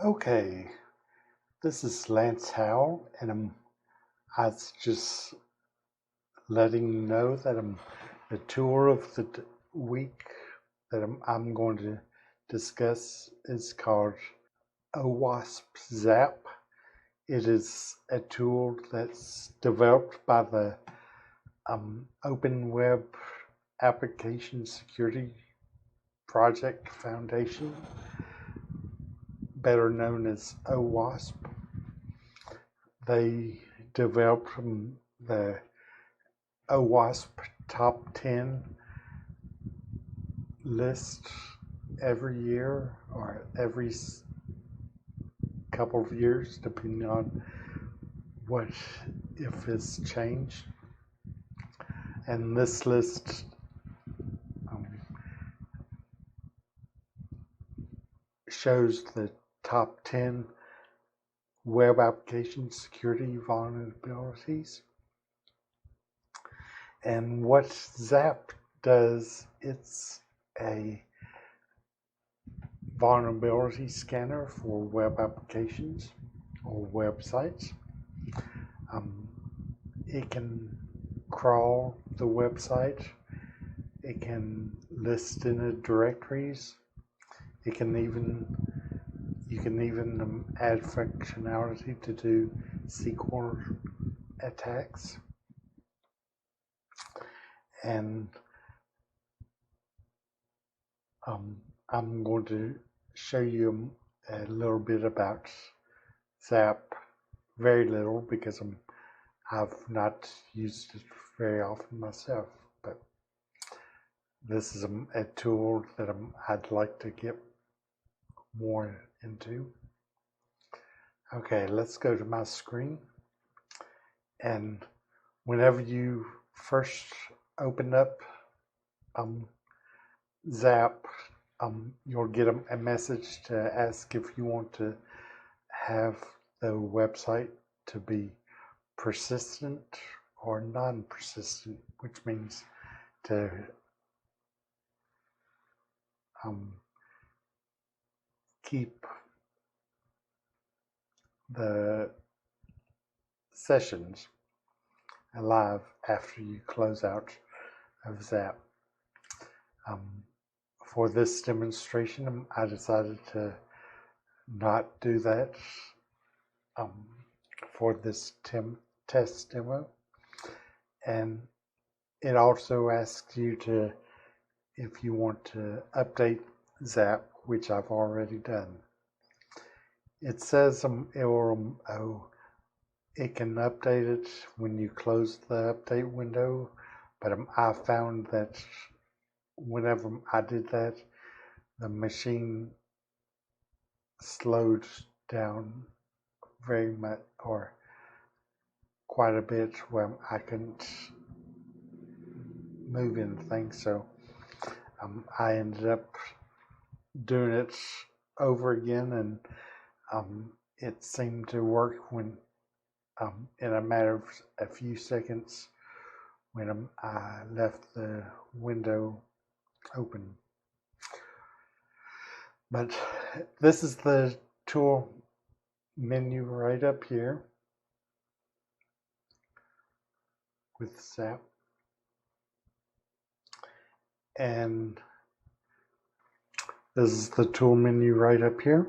Okay, this is Lance Howell, and I was just letting you know that the tour of the week that I'm going to discuss is called OWASP ZAP. It is a tool that's developed by the Open Web Application Security Project Foundation, better known as OWASP. They developed the OWASP top 10 list every year or every couple of years, depending on if it's changed. And this list shows the top 10 web application security vulnerabilities. And what ZAP does, it's a vulnerability scanner for web applications or websites. It can crawl the website. It can list in the directories. You can even add functionality to do SQL attacks. And I'm going to show you a little bit about ZAP, very little because I've not used it very often myself, but this is a tool that I'd like to get more into. Okay, let's go to my screen. And whenever you first open up ZAP, you'll get a message to ask if you want to have the website to be persistent or non-persistent, which means to keep the sessions alive after you close out of ZAP. For this demonstration, I decided to not do that for this test demo. And it also asks you if you want to update ZAP, which I've already done. It says it can update it when you close the update window, but I found that whenever I did that, the machine slowed down very much or quite a bit where I couldn't move anything. So I ended up doing it over again, and it seemed to work when in a matter of a few seconds when I left the window open. But this is the tool menu right up here with ZAP. And this is the tool menu right up here.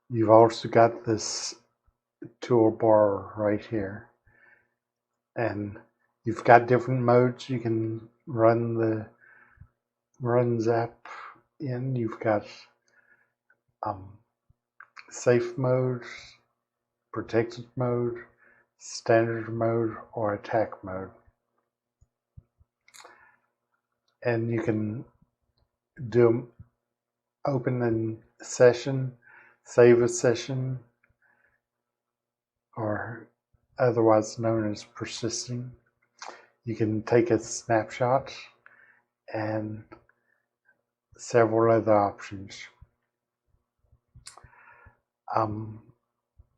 You've also got this toolbar right here. And you've got different modes you can run ZAP in. You've got safe mode, protected mode, standard mode, or attack mode. And you can open a session, save a session, or otherwise known as persisting. You can take a snapshot and several other options.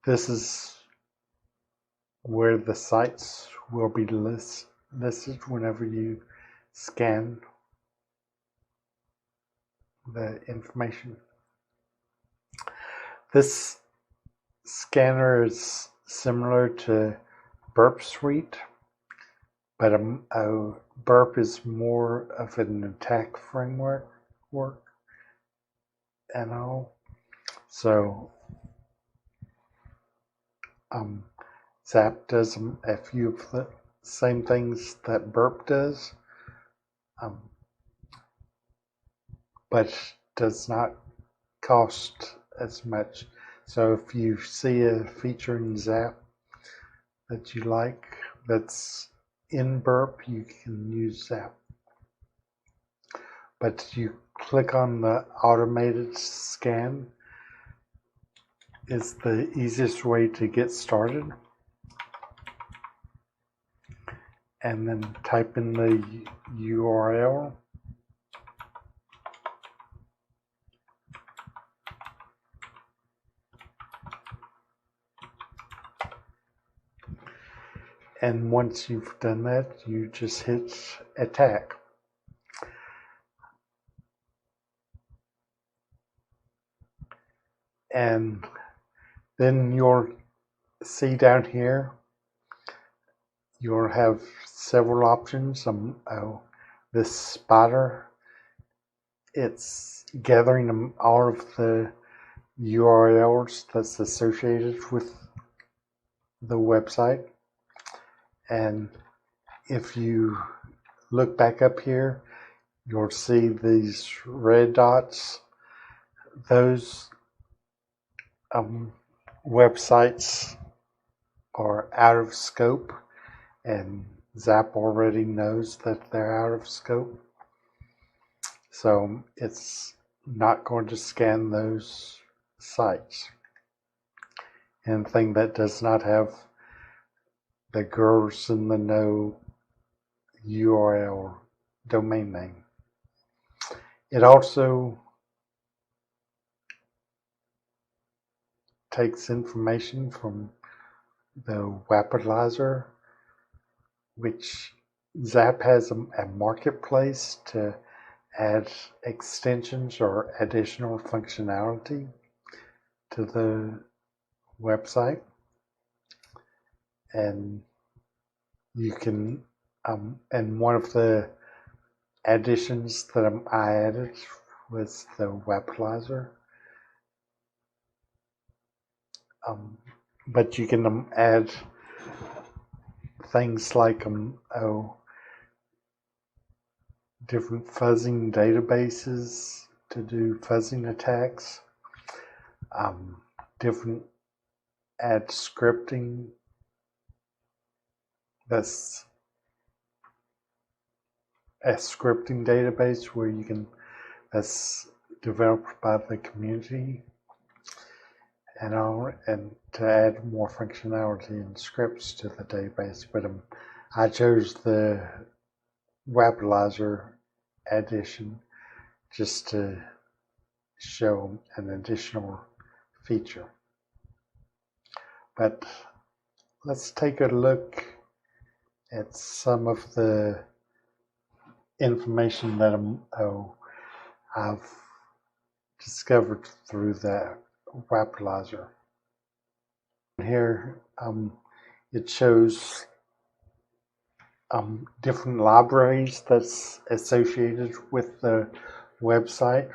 This is where the sites will be listed whenever you scan the information. This scanner is similar to Burp Suite, but Burp is more of an attack framework and all. So ZAP does a few of the same things that Burp does, but does not cost as much. So if you see a feature in ZAP that you like that's in Burp, you can use ZAP. But you click on the automated scan is the easiest way to get started. And then type in the URL. And once you've done that, you just hit attack. And then you'll see down here, you'll have several options. This spotter, it's gathering all of the URLs that's associated with the website. And if you look back up here, you'll see these red dots. Those websites are out of scope, and ZAP already knows that they're out of scope. So it's not going to scan those sites. Anything that does not have the Girls in the Know URL domain name. It also takes information from the Wapitalizer, which ZAP has a marketplace to add extensions or additional functionality to the website. And you can, and one of the additions that I added was the Wapitalizer. But you can add things like different fuzzing databases to do fuzzing attacks, different add scripting that's a scripting database where you can, that's developed by the community and all, and to add more functionality and scripts to the database. But I chose the Wapitalizer addition just to show an additional feature. But let's take a look at some of the information that I've discovered through the Wapitalizer. Here it shows different libraries that's associated with the website.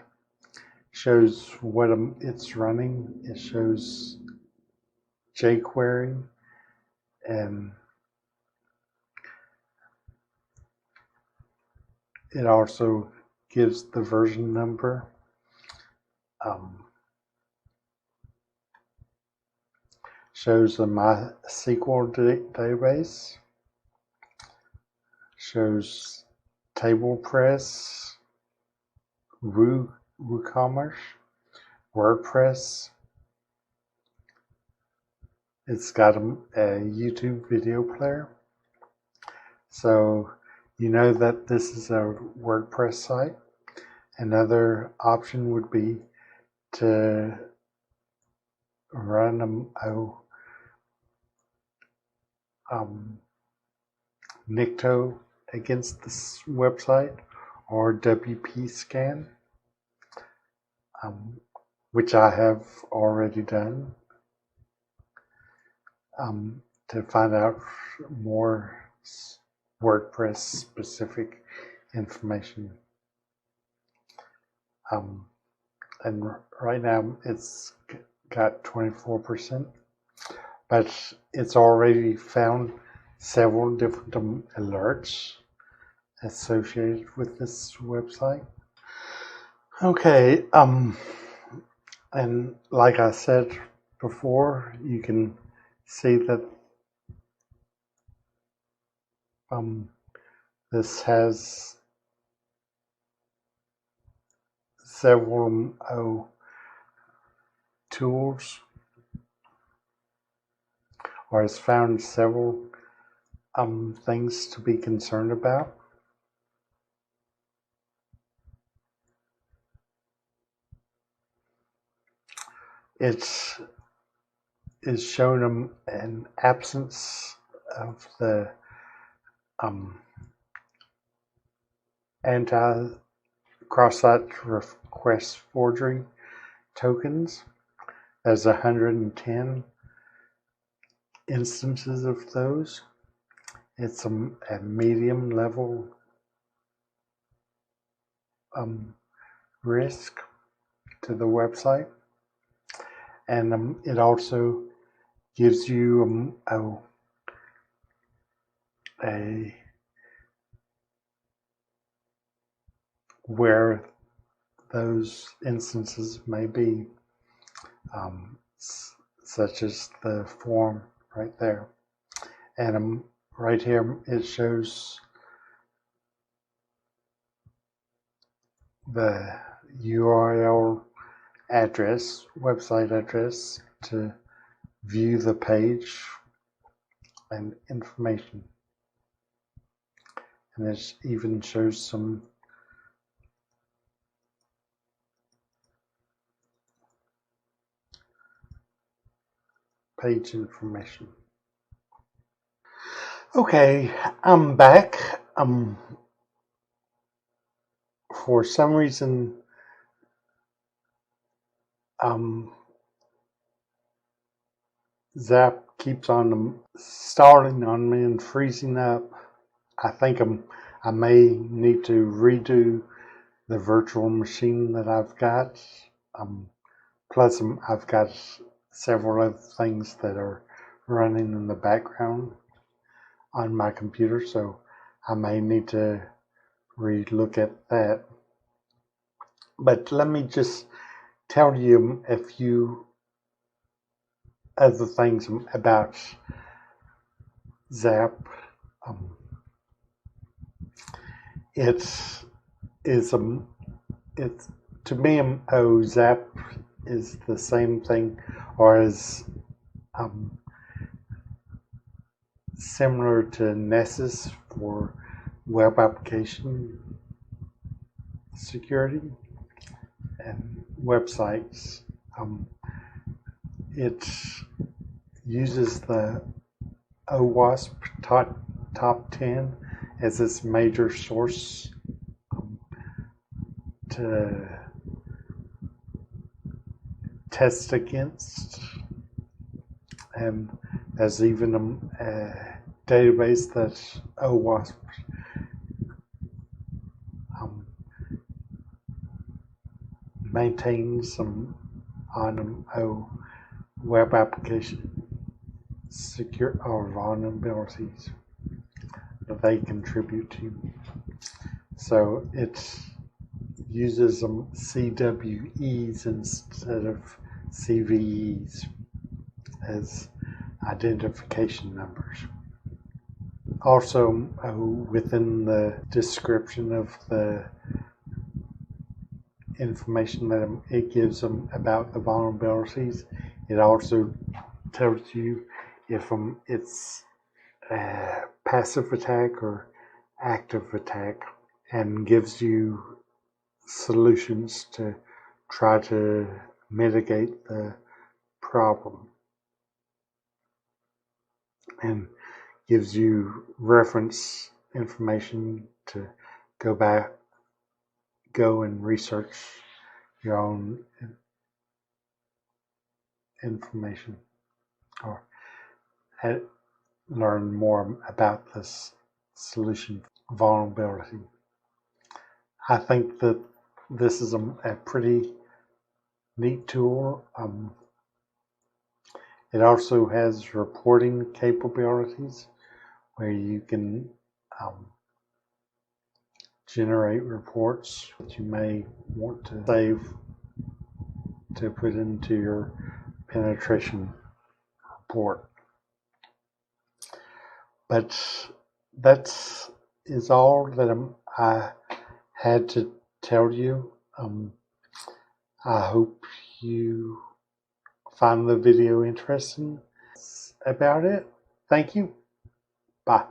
Shows what it's running. It shows jQuery, and it also gives the version number. Shows the MySQL database. Shows TablePress, WooCommerce, WordPress. It's got a YouTube video player. So you know that this is a WordPress site. Another option would be to run Nikto against this website, or WP scan. which I have already done, to find out more WordPress specific information. And right now it's got 24%, but it's already found several different alerts associated with this website. Okay, and like I said before, you can see that this has several tools, or has found several things to be concerned about. It is showing an absence of the anti-cross-site request forgery tokens. There's 110 instances of those. It's a medium level risk to the website, and it also gives you a where those instances may be, such as the form right there. And right here it shows the URL address, website address, to view the page and information. And it even shows some page information. Okay, I'm back. For some reason, ZAP keeps on stalling on me and freezing up. I think I may need to redo the virtual machine that I've got. Plus, I've got several other things that are running in the background on my computer, so I may need to re-look at that. But let me just tell you a few other things about ZAP. It's to me, ZAP is the same thing, or is similar to Nessus for web application security and websites. It uses the OWASP top 10 as its major source to test against, and there's even a database that OWASP maintains some on web application secure or vulnerabilities that they contribute to. So it uses CWEs instead of CVEs as identification numbers. Also, within the description of the information that it gives them about the vulnerabilities, it also tells you if it's a passive attack or active attack, and gives you solutions to try to mitigate the problem, and gives you reference information to go and research your own information or learn more about this solution vulnerability. I think that this is a pretty neat tool. It also has reporting capabilities where you can generate reports that you may want to save to put into your penetration report. But that is all that I had to tell you. I hope you find the video interesting about it. Thank you. Bye.